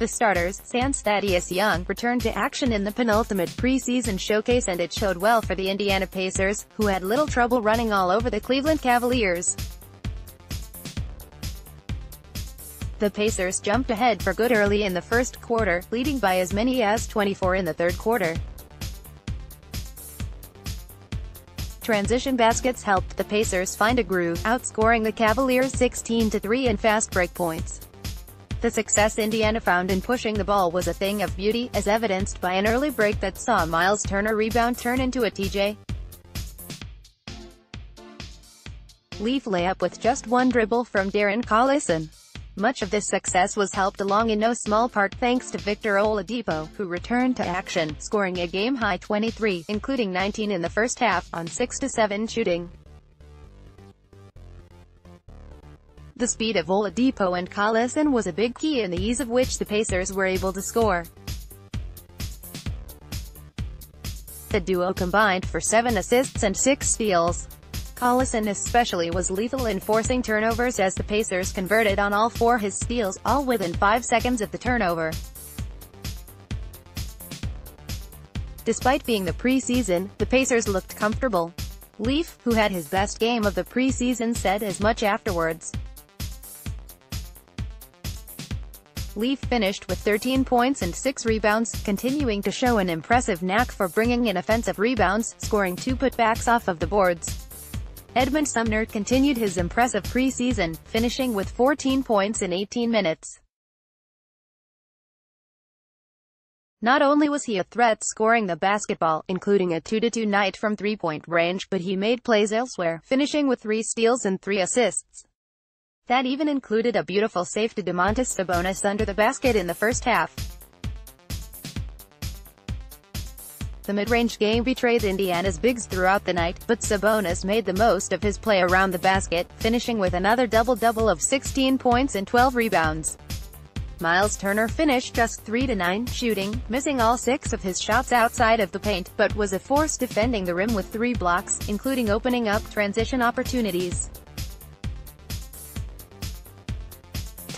The starters, sans Thaddeus Young, returned to action in the penultimate preseason showcase, and it showed well for the Indiana Pacers, who had little trouble running all over the Cleveland Cavaliers. The Pacers jumped ahead for good early in the first quarter, leading by as many as 24 in the third quarter. Transition baskets helped the Pacers find a groove, outscoring the Cavaliers 16-3 in fast break points. The success Indiana found in pushing the ball was a thing of beauty, as evidenced by an early break that saw Miles Turner rebound turn into a TJ Leaf layup with just one dribble from Darren Collison. Much of this success was helped along in no small part thanks to Victor Oladipo, who returned to action, scoring a game-high 23, including 19 in the first half, on 6-7 shooting. The speed of Oladipo and Collison was a big key in the ease of which the Pacers were able to score. The duo combined for 7 assists and 6 steals. Collison especially was lethal in forcing turnovers as the Pacers converted on all 4 his steals, all within 5 seconds of the turnover. Despite being the preseason, the Pacers looked comfortable. Leaf, who had his best game of the preseason, said as much afterwards. Leaf finished with 13 points and 6 rebounds, continuing to show an impressive knack for bringing in offensive rebounds, scoring 2 putbacks off of the boards. Edmund Sumner continued his impressive preseason, finishing with 14 points in 18 minutes. Not only was he a threat scoring the basketball, including a 2-2 night from three-point range, but he made plays elsewhere, finishing with 3 steals and 3 assists. That even included a beautiful save to Domantas Sabonis under the basket in the first half. The mid-range game betrayed Indiana's bigs throughout the night, but Sabonis made the most of his play around the basket, finishing with another double-double of 16 points and 12 rebounds. Miles Turner finished just 3-9 shooting, missing all 6 of his shots outside of the paint, but was a force defending the rim with 3 blocks, including opening up transition opportunities.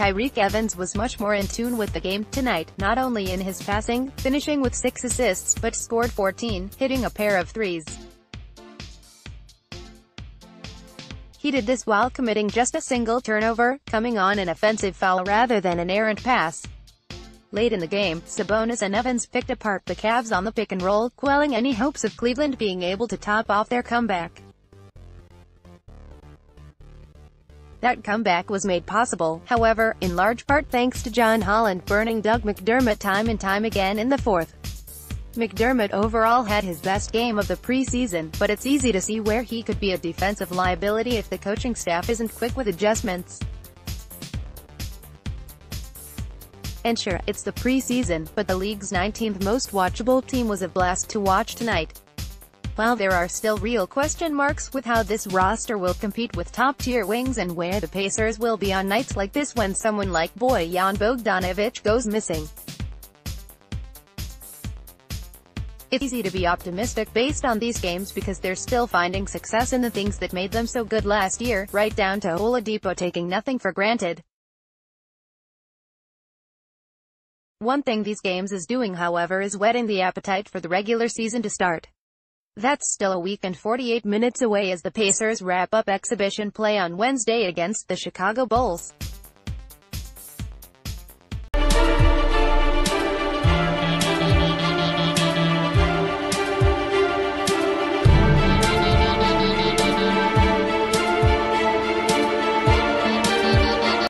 Tyreke Evans was much more in tune with the game tonight, not only in his passing, finishing with 6 assists, but scored 14, hitting a pair of threes. He did this while committing just a single turnover, coming on an offensive foul rather than an errant pass. Late in the game, Sabonis and Evans picked apart the Cavs on the pick and roll, quelling any hopes of Cleveland being able to top off their comeback. That comeback was made possible, however, in large part thanks to John Holland burning Doug McDermott time and time again in the fourth. McDermott overall had his best game of the preseason, but it's easy to see where he could be a defensive liability if the coaching staff isn't quick with adjustments. And sure, it's the preseason, but the league's 19th most watchable team was a blast to watch tonight. While there are still real question marks with how this roster will compete with top-tier wings and where the Pacers will be on nights like this when someone like Bojan Bogdanovic goes missing, it's easy to be optimistic based on these games because they're still finding success in the things that made them so good last year, right down to Oladipo taking nothing for granted. One thing these games is doing, however, is whetting the appetite for the regular season to start. That's still a week and 48 minutes away as the Pacers wrap up exhibition play on Wednesday against the Chicago Bulls.